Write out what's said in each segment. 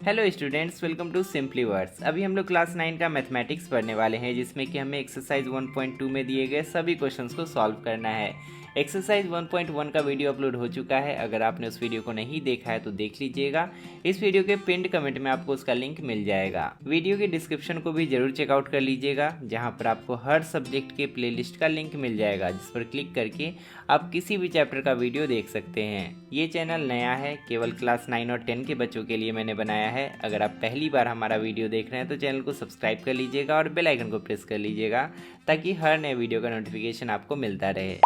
Hello students, welcome to Simply Words. अभी हम लोग क्लास 9 का मैथमेटिक्स पढ़ने वाले हैं, जिसमें कि हमें एक्सरसाइज 1.2 में दिए गए सभी क्वेश्चंस को सॉल्व करना है। एक्सरसाइज 1.1 का वीडियो अपलोड हो चुका है। अगर आपने उस वीडियो को नहीं देखा है तो देख लीजिएगा। इस वीडियो के पिंड कमेंट में आपको उसका लिंक मिल जाएगा। वीडियो के डिस्क्रिप्शन को भी जरूर चेकआउट कर लीजिएगा, जहाँ पर आपको हर सब्जेक्ट के प्लेलिस्ट का लिंक मिल जाएगा, जिस पर क्लिक करके आप किसी भी चैप्टर का वीडियो देख सकते हैं। ये चैनल नया है, केवल क्लास 9 और 10 के बच्चों के लिए मैंने बनाया है। अगर आप पहली बार हमारा वीडियो देख रहे हैं तो चैनल को सब्सक्राइब कर लीजिएगा और बेल आइकन को प्रेस कर लीजिएगा, ताकि हर नए वीडियो का नोटिफिकेशन आपको मिलता रहे।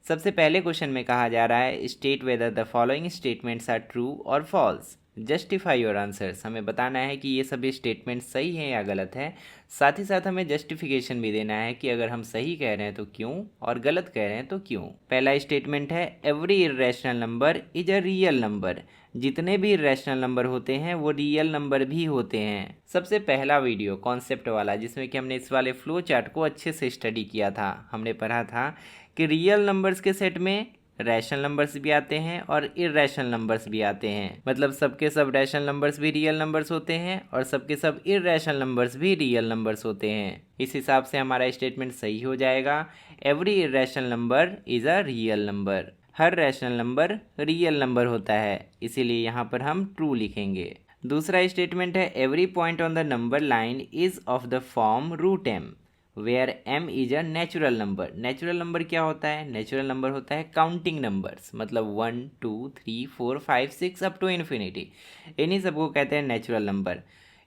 सबसे पहले क्वेश्चन में कहा जा रहा है, state whether the following statements are true और फॉल्स, जस्टिफाई योर आंसर्स। हमें बताना है कि ये सभी स्टेटमेंट सही हैं या गलत है। साथ ही साथ हमें जस्टिफिकेशन भी देना है कि अगर हम सही कह रहे हैं तो क्यों और गलत कह रहे हैं तो क्यों। पहला स्टेटमेंट है, every irrational number is a real number. जितने भी इर्रेशनल नंबर होते हैं वो रियल नंबर भी होते हैं। सबसे पहला वीडियो कॉन्सेप्ट वाला, जिसमें कि हमने इस वाले फ्लो चार्ट को अच्छे से स्टडी किया था, हमने पढ़ा था कि रियल नंबर्स के सेट में रैशनल नंबर्स भी आते हैं और इर्रेशनल नंबर्स भी आते हैं। मतलब सबके सब रैशनल नंबर्स भी रियल नंबर्स होते हैं और सबके सब इर्रेशनल नंबर्स भी रियल नंबर्स होते हैं। इस हिसाब से हमारा स्टेटमेंट सही हो जाएगा। Every irrational number is a real number. Her rational number real number होता है, इसीलिए यहाँ पर हम ट्रू लिखेंगे। दूसरा स्टेटमेंट है, every point on the number line is of the form root m where m is a natural number. Natural number क्या होता है? नेचुरल नंबर होता है काउंटिंग नंबर्स, मतलब 1 2 3 4 5 6 अप टू इन्फिनिटी। इन्हीं सबको कहते हैं नेचुरल नंबर।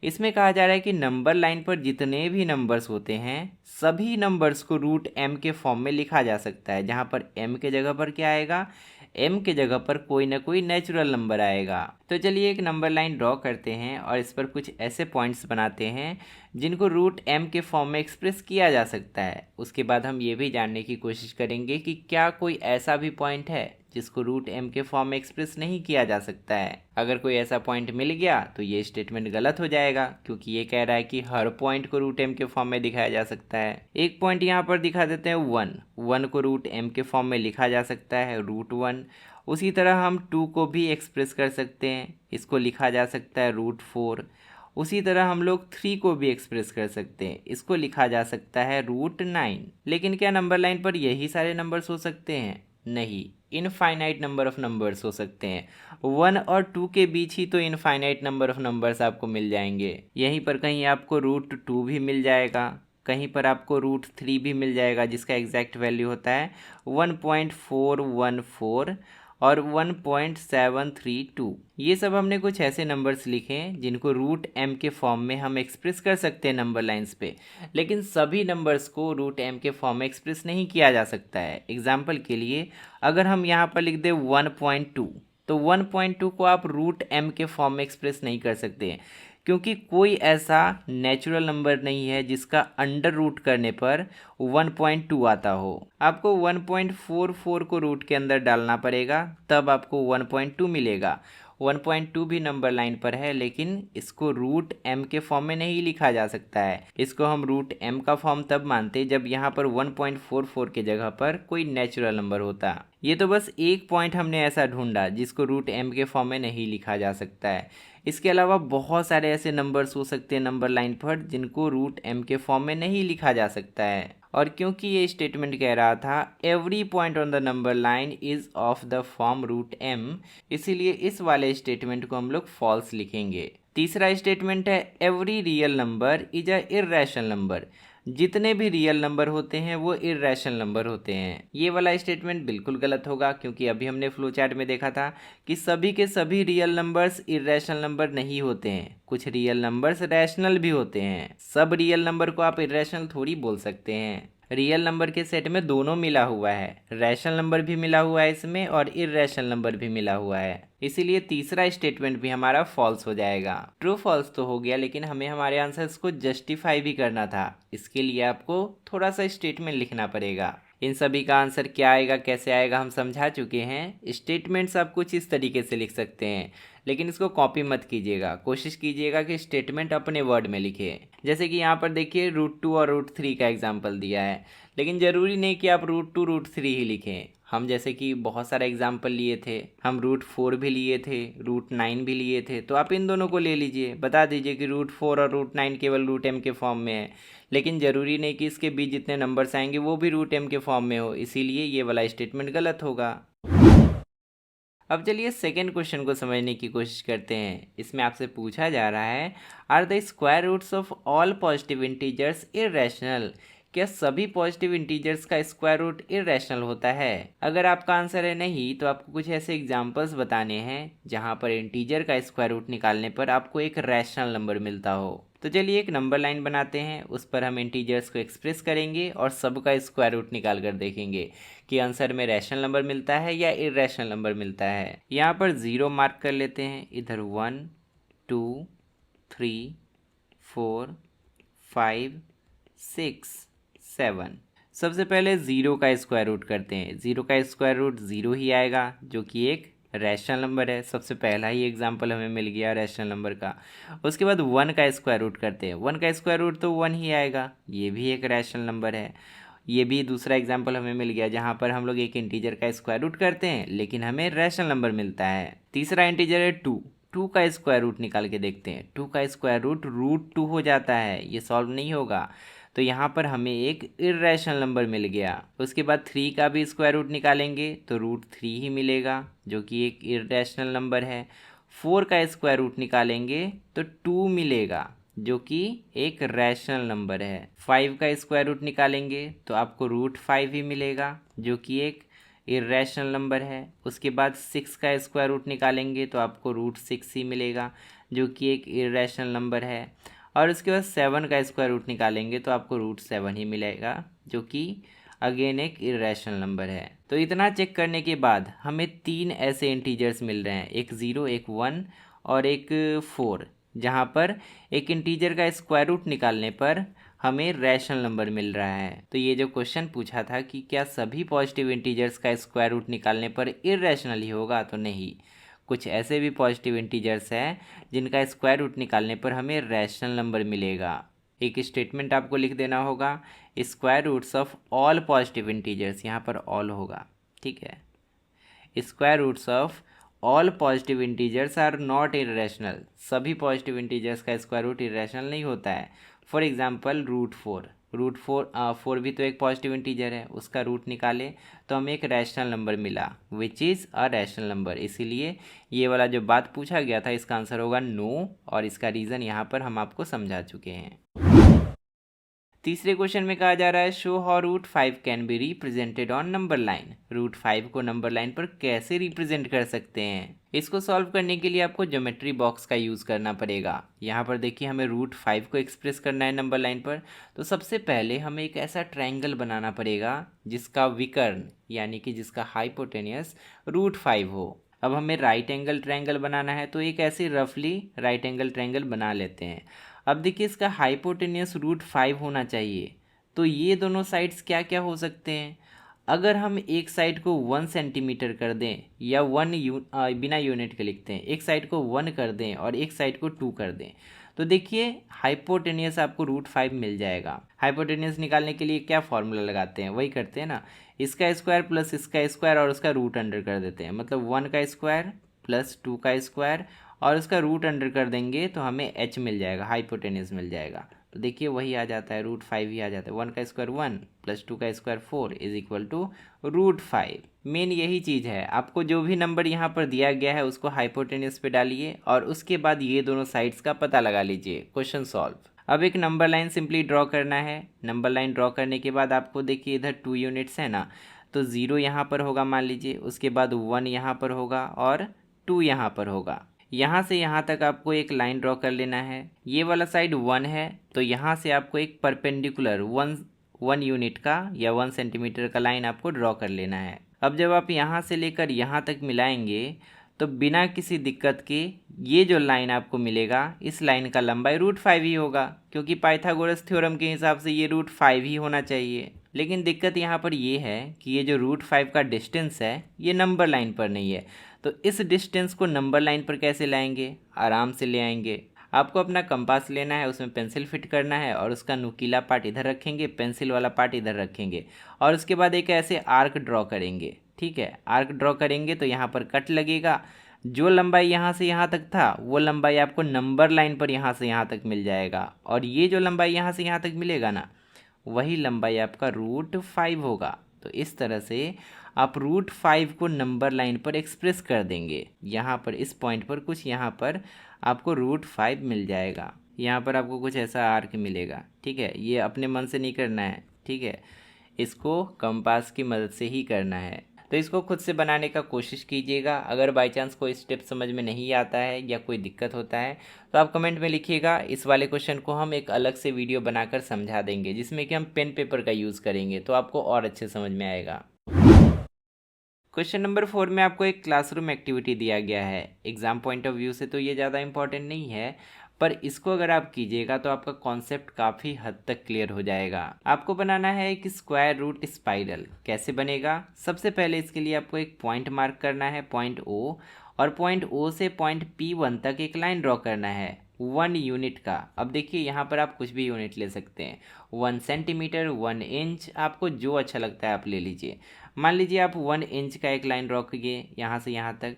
इसमें कहा जा रहा है कि नंबर लाइन पर जितने भी नंबर्स होते हैं सभी नंबर्स को रूट m के फॉर्म में लिखा जा सकता है, जहाँ पर m के जगह पर क्या आएगा? m के जगह पर कोई ना कोई नेचुरल नंबर आएगा। तो चलिए एक नंबर लाइन ड्रॉ करते हैं और इस पर कुछ ऐसे पॉइंट्स बनाते हैं जिनको रूट m के फॉर्म में एक्सप्रेस किया जा सकता है। उसके बाद हम ये भी जानने की कोशिश करेंगे कि क्या कोई ऐसा भी पॉइंट है जिसको रूट m के फॉर्म में एक्सप्रेस नहीं किया जा सकता है। अगर कोई ऐसा पॉइंट मिल गया तो ये स्टेटमेंट गलत हो जाएगा, क्योंकि ये कह रहा है कि हर पॉइंट को रूट m के फॉर्म में दिखाया जा सकता है। एक पॉइंट यहाँ पर दिखा देते हैं, 1 को रूट m के फॉर्म में लिखा जा सकता है, √1। उसी तरह हम 2 को भी एक्सप्रेस कर सकते हैं, इसको लिखा जा सकता है √4। उसी तरह हम लोग 3 को भी एक्सप्रेस कर सकते हैं, इसको लिखा जा सकता है √9। लेकिन क्या नंबर लाइन पर यही सारे नंबर्स हो सकते हैं? नहीं, इनफाइनाइट नंबर ऑफ नंबर्स हो सकते हैं। 1 और 2 के बीच ही तो इनफाइनाइट नंबर ऑफ नंबर्स आपको मिल जाएंगे। यहीं पर कहीं आपको √2 भी मिल जाएगा, कहीं पर आपको √3 भी मिल जाएगा, जिसका एग्जैक्ट वैल्यू होता है 1.414 और 1.732। ये सब हमने कुछ ऐसे नंबर्स लिखे हैं जिनको रूट m के फॉर्म में हम एक्सप्रेस कर सकते हैं नंबर लाइंस पे, लेकिन सभी नंबर्स को रूट m के फॉर्म में एक्सप्रेस नहीं किया जा सकता है। एग्जाम्पल के लिए अगर हम यहाँ पर लिख दें 1.2, तो 1.2 को आप रूट m के फॉर्म में एक्सप्रेस नहीं कर सकते, क्योंकि कोई ऐसा नेचुरल नंबर नहीं है जिसका अंडर रूट करने पर 1.2 आता हो। आपको 1.44 को रूट के अंदर डालना पड़ेगा, तब आपको 1.2 मिलेगा। 1.2 भी नंबर लाइन पर है, लेकिन इसको रूट m के फॉर्म में नहीं लिखा जा सकता है। इसको हम रूट m का फॉर्म तब मानते जब यहाँ पर 1.44 के जगह पर कोई नेचुरल नंबर होता। ये तो बस एक पॉइंट हमने ऐसा ढूंढा जिसको रूट m के फॉर्म में नहीं लिखा जा सकता है। इसके अलावा बहुत सारे ऐसे नंबर्स हो सकते हैं नंबर लाइन पर जिनको रूट m के फॉर्म में नहीं लिखा जा सकता है। और क्योंकि ये स्टेटमेंट कह रहा था every point on the number line is of the form root m, इसीलिए इस वाले स्टेटमेंट को हम लोग फॉल्स लिखेंगे। तीसरा स्टेटमेंट है, every real number is a irrational number. जितने भी रियल नंबर होते हैं वो इर्रेशनल नंबर होते हैं। ये वाला स्टेटमेंट बिल्कुल गलत होगा, क्योंकि अभी हमने फ्लो चार्ट में देखा था कि सभी के सभी रियल नंबर्स इर्रेशनल नंबर नहीं होते हैं। कुछ रियल नंबर्स रैशनल भी होते हैं। सब रियल नंबर को आप इर्रेशनल थोड़ी बोल सकते हैं। रियल नंबर के सेट में दोनों मिला हुआ है, रैशनल नंबर भी मिला हुआ है इसमें और इर्रेशनल नंबर भी मिला हुआ है। इसीलिए तीसरा स्टेटमेंट भी हमारा फॉल्स हो जाएगा। ट्रू फॉल्स तो हो गया, लेकिन हमें हमारे आंसर्स को जस्टिफाई भी करना था। इसके लिए आपको थोड़ा सा स्टेटमेंट लिखना पड़ेगा। इन सभी का आंसर क्या आएगा, कैसे आएगा, हम समझा चुके हैं। स्टेटमेंट्स आप कुछ इस तरीके से लिख सकते हैं, लेकिन इसको कॉपी मत कीजिएगा, कोशिश कीजिएगा कि स्टेटमेंट अपने वर्ड में लिखे। जैसे कि यहाँ पर देखिए √2 और √3 का एग्जाम्पल दिया है, लेकिन ज़रूरी नहीं कि आप √2 √3 ही लिखें। हम जैसे कि बहुत सारा एग्जाम्पल लिए थे, हम √4 भी लिए थे, √9 भी लिए थे, तो आप इन दोनों को ले लीजिए, बता दीजिए कि √4 और √9 केवल √m के फॉर्म में है। लेकिन ज़रूरी नहीं कि इसके बीच जितने नंबर्स आएंगे वो भी √m के फॉर्म में हो, इसीलिए ये वाला स्टेटमेंट गलत होगा। अब चलिए सेकेंड क्वेश्चन को समझने की कोशिश करते हैं। इसमें आपसे पूछा जा रहा है, are the square roots of all positive integers irrational? क्या सभी पॉजिटिव इंटीजर्स का स्क्वायर रूट इरेशनल होता है? अगर आपका आंसर है नहीं, तो आपको कुछ ऐसे एग्जांपल्स बताने हैं जहां पर इंटीजर का स्क्वायर रूट निकालने पर आपको एक रैशनल नंबर मिलता हो। तो चलिए एक नंबर लाइन बनाते हैं, उस पर हम इंटीजर्स को एक्सप्रेस करेंगे और सबका स्क्वायर रूट निकाल कर देखेंगे कि आंसर में रैशनल नंबर मिलता है या इरेशनल नंबर मिलता है। यहाँ पर 0 मार्क कर लेते हैं, इधर 1 2 3 4 5 6 7। सबसे पहले 0 का स्क्वायर रूट करते हैं। 0 का स्क्वायर रूट 0 ही आएगा, जो कि एक रैशनल नंबर है। सबसे पहला ही एग्जांपल हमें मिल गया रैशनल नंबर का। उसके बाद 1 का स्क्वायर रूट करते हैं। 1 का स्क्वायर रूट तो 1 ही आएगा, ये भी एक रैशनल नंबर है। ये भी दूसरा एग्जांपल हमें मिल गया जहाँ पर हम लोग एक इंटीजर का स्क्वायर रूट करते हैं लेकिन हमें रैशनल नंबर मिलता है। तीसरा इंटीजर है 2। 2 का स्क्वायर रूट निकाल के देखते हैं। 2 का स्क्वायर रूट √2 हो जाता है, ये सॉल्व नहीं होगा, तो यहाँ पर हमें एक इरेशनल नंबर मिल गया। उसके बाद 3 का भी स्क्वायर रूट निकालेंगे तो √3 ही मिलेगा, जो कि एक इरेशनल नंबर है। 4 का स्क्वायर रूट निकालेंगे तो 2 मिलेगा, जो कि एक रैशनल नंबर है। 5 का स्क्वायर रूट निकालेंगे तो आपको √5 ही मिलेगा, जो कि एक इरेशनल नंबर है। उसके बाद 6 का स्क्वायर रूट निकालेंगे तो आपको √6 ही मिलेगा, जो कि एक इरेशनल नंबर है। और उसके बाद 7 का स्क्वायर रूट निकालेंगे तो आपको √7 ही मिलेगा, जो कि अगेन एक इरेशनल नंबर है। तो इतना चेक करने के बाद हमें 3 ऐसे इंटीजर्स मिल रहे हैं, एक 0, एक 1 और एक 4, जहाँ पर एक इंटीजर का स्क्वायर रूट निकालने पर हमें रैशनल नंबर मिल रहा है। तो ये जो क्वेश्चन पूछा था कि क्या सभी पॉजिटिव इंटीजर्स का स्क्वायर रूट निकालने पर इरेशनल ही होगा, तो नहीं, कुछ ऐसे भी पॉजिटिव इंटीजर्स हैं जिनका स्क्वायर रूट निकालने पर हमें रैशनल नंबर मिलेगा। एक स्टेटमेंट आपको लिख देना होगा, square roots of all positive integers, यहाँ पर ऑल होगा, ठीक है। Square roots of all positive integers are not irrational. सभी पॉजिटिव इंटीजर्स का स्क्वायर रूट इरेशनल नहीं होता है। फॉर एग्जांपल √4 भी तो एक पॉजिटिव इंटीजर है, उसका रूट निकाले तो हमें एक रैशनल नंबर मिला, which is a rational number. इसीलिए ये वाला जो बात पूछा गया था इसका आंसर होगा नो, और इसका रीज़न यहाँ पर हम आपको समझा चुके हैं। तीसरे क्वेश्चन में कहा जा रहा है, show how √5 can be represented on number line. √5 को नंबर लाइन पर कैसे रिप्रेजेंट कर सकते हैं। इसको सॉल्व करने के लिए आपको ज्योमेट्री बॉक्स का यूज़ करना पड़ेगा। यहाँ पर देखिए हमें √5 को एक्सप्रेस करना है नंबर लाइन पर, तो सबसे पहले हमें एक ऐसा ट्रायंगल बनाना पड़ेगा जिसका विकर्ण यानी कि जिसका हाइपोटेनियस √5 हो। अब हमें राइट एंगल ट्रायंगल बनाना है, तो एक ऐसे रफली राइट एंगल ट्रायंगल बना लेते हैं। अब देखिए इसका हाइपोटेनियस √5 होना चाहिए, तो ये दोनों साइड्स क्या क्या हो सकते हैं। अगर हम एक साइड को 1 सेंटीमीटर कर दें, या बिना यूनिट के लिखते हैं, एक साइड को 1 कर दें और एक साइड को 2 कर दें, तो देखिए हाइपोटेनियस आपको √5 मिल जाएगा। हाइपोटेनियस निकालने के लिए क्या फॉर्मूला लगाते हैं, वही करते हैं ना, इसका स्क्वायर प्लस इसका स्क्वायर और उसका रूट अंडर कर देते हैं, मतलब 1 का स्क्वायर प्लस 2 का स्क्वायर और उसका रूट अंडर कर देंगे तो हमें h मिल जाएगा, हाइपोटेनियस मिल जाएगा। तो देखिए वही आ जाता है, √5 ही आ जाता है। 1 का स्क्वायर 1 प्लस 2 का square 4 is equal to √5। Main यही चीज़ है, आपको जो भी नंबर यहाँ पर दिया गया है उसको हाइपोटेनियस पे डालिए और उसके बाद ये दोनों साइड्स का पता लगा लीजिए। Question solve. अब एक नंबर लाइन सिंपली ड्रॉ करना है। नंबर लाइन ड्रॉ करने के बाद आपको देखिए इधर 2 यूनिट्स है ना, तो 0 यहाँ पर होगा मान लीजिए, उसके बाद 1 यहाँ पर होगा और 2 यहाँ पर होगा। यहाँ से यहाँ तक आपको एक लाइन ड्रॉ कर लेना है। ये वाला साइड 1 है, तो यहाँ से आपको एक परपेंडिकुलर 1 यूनिट का या 1 सेंटीमीटर का लाइन आपको ड्रॉ कर लेना है। अब जब आप यहाँ से लेकर यहाँ तक मिलाएंगे तो बिना किसी दिक्कत के ये जो लाइन आपको मिलेगा इस लाइन का लंबाई √5 ही होगा, क्योंकि पाइथागोरस थ्योरम के हिसाब से ये √5 ही होना चाहिए। लेकिन दिक्कत यहाँ पर ये है कि ये जो √5 का डिस्टेंस है ये नंबर लाइन पर नहीं है। तो इस डिस्टेंस को नंबर लाइन पर कैसे लाएंगे? आराम से ले आएंगे। आपको अपना कंपास लेना है, उसमें पेंसिल फिट करना है और उसका नुकीला पार्ट इधर रखेंगे, पेंसिल वाला पार्ट इधर रखेंगे और उसके बाद एक ऐसे आर्क ड्रॉ करेंगे। ठीक है, आर्क ड्रॉ करेंगे तो यहाँ पर कट लगेगा। जो लंबाई यहाँ से यहाँ तक था वो लंबाई आपको नंबर लाइन पर यहाँ से यहाँ तक मिल जाएगा, और ये जो लंबाई यहाँ से यहाँ तक मिलेगा ना, वही लंबाई आपका √5 होगा। तो इस तरह से आप √5 को नंबर लाइन पर एक्सप्रेस कर देंगे। यहाँ पर इस पॉइंट पर कुछ यहाँ पर आपको √5 मिल जाएगा। यहाँ पर आपको कुछ ऐसा आर्क मिलेगा। ठीक है, ये अपने मन से नहीं करना है। ठीक है, इसको कंपास की मदद से ही करना है। तो इसको खुद से बनाने का कोशिश कीजिएगा। अगर बाई चांस कोई स्टेप समझ में नहीं आता है या कोई दिक्कत होता है तो आप कमेंट में लिखिएगा। इस वाले क्वेश्चन को हम एक अलग से वीडियो बनाकर समझा देंगे, जिसमें कि हम पेन पेपर का यूज़ करेंगे, तो आपको और अच्छे समझ में आएगा। क्वेश्चन नंबर 4 में आपको एक क्लासरूम एक्टिविटी दिया गया है। एग्जाम पॉइंट ऑफ व्यू से तो ये ज़्यादा इंपॉर्टेंट नहीं है, पर इसको अगर आप कीजिएगा तो आपका कॉन्सेप्ट काफ़ी हद तक क्लियर हो जाएगा। आपको बनाना है एक स्क्वायर रूट स्पाइरल। कैसे बनेगा? सबसे पहले इसके लिए आपको एक पॉइंट मार्क करना है, पॉइंट O, और पॉइंट O से पॉइंट P1 तक एक लाइन ड्रॉ करना है 1 यूनिट का। अब देखिए यहाँ पर आप कुछ भी यूनिट ले सकते हैं, 1 सेंटीमीटर, 1 इंच, आपको जो अच्छा लगता है आप ले लीजिए। मान लीजिए आप 1 इंच का एक लाइन ड्रॉ कीजिए यहाँ से यहाँ तक।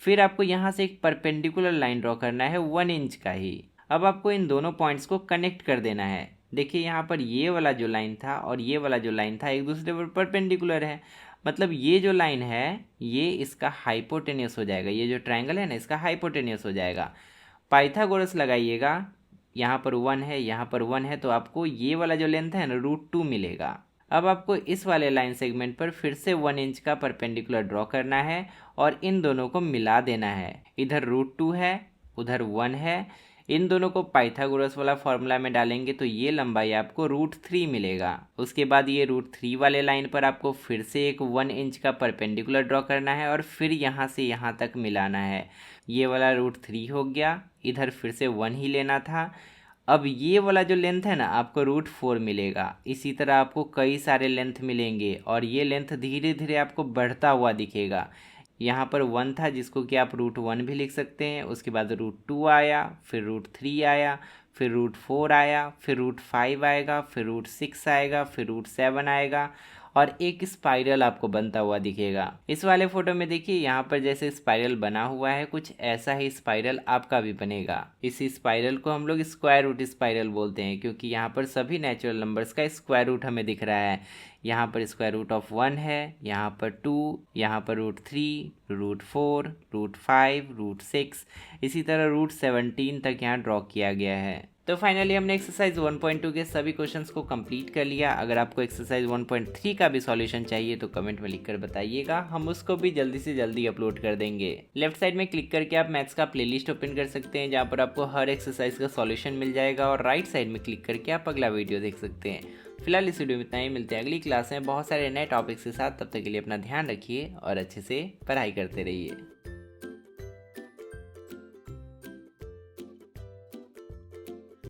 फिर आपको यहाँ से एक परपेंडिकुलर लाइन ड्रॉ करना है 1 इंच का ही। अब आपको इन दोनों पॉइंट्स को कनेक्ट कर देना है। देखिए यहाँ पर ये वाला जो लाइन था और ये वाला जो लाइन था एक दूसरे पर परपेंडिकुलर है, मतलब ये जो लाइन है ये इसका हाइपोटेन्यूस हो जाएगा। ये जो ट्रायंगल है ना, इसका हाइपोटेन्यूस हो जाएगा। पाइथागोरस लगाइएगा, यहाँ पर 1 है, यहाँ पर 1 है, तो आपको ये वाला जो लेंथ है ना √2 मिलेगा। अब आपको इस वाले लाइन सेगमेंट पर फिर से 1 इंच का परपेंडिकुलर ड्रॉ करना है और इन दोनों को मिला देना है। इधर √2 है, उधर 1 है, इन दोनों को पाइथागोरस वाला फॉर्मूला में डालेंगे तो ये लंबाई आपको √3 मिलेगा। उसके बाद ये √3 वाले लाइन पर आपको फिर से एक 1 इंच का परपेंडिकुलर ड्रॉ करना है और फिर यहाँ से यहाँ तक मिलाना है। ये वाला √3 हो गया, इधर फिर से 1 ही लेना था। अब ये वाला जो लेंथ है ना आपको √4 मिलेगा। इसी तरह आपको कई सारे लेंथ मिलेंगे और ये लेंथ धीरे धीरे आपको बढ़ता हुआ दिखेगा। यहाँ पर 1 था जिसको कि आप √1 भी लिख सकते हैं, उसके बाद √2 आया, फिर √3 आया, फिर √4 आया, फिर √5 आएगा, फिर √6 आएगा, फिर √7 आएगा और एक स्पाइरल आपको बनता हुआ दिखेगा। इस वाले फोटो में देखिए यहाँ पर जैसे स्पाइरल बना हुआ है, कुछ ऐसा ही स्पाइरल आपका भी बनेगा। इस स्पाइरल को हम लोग स्क्वायर रूट स्पाइरल बोलते हैं, क्योंकि यहाँ पर सभी नेचुरल नंबर्स का स्क्वायर रूट हमें दिख रहा है। यहाँ पर स्क्वायर रूट ऑफ 1 है, यहाँ पर 2, यहाँ पर √3, √4, √5, √6, इसी तरह √17 तक यहाँ ड्रॉ किया गया है। तो फाइनली हमने एक्सरसाइज 1.2 के सभी क्वेश्चंस को कंप्लीट कर लिया। अगर आपको एक्सरसाइज 1.3 का भी सॉल्यूशन चाहिए तो कमेंट में लिखकर बताइएगा, हम उसको भी जल्दी से जल्दी अपलोड कर देंगे। लेफ्ट साइड में क्लिक करके आप मैथ्स का प्लेलिस्ट ओपन कर सकते हैं, जहाँ पर आपको हर एक्सरसाइज का सॉल्यूशन मिल जाएगा, और राइट साइड में क्लिक करके आप अगला वीडियो देख सकते हैं। फिलहाल इस वीडियो में इतना ही, मिलते हैं अगली क्लास में बहुत सारे नए टॉपिक्स के साथ। तब तक के लिए अपना ध्यान रखिए और अच्छे से पढ़ाई करते रहिए।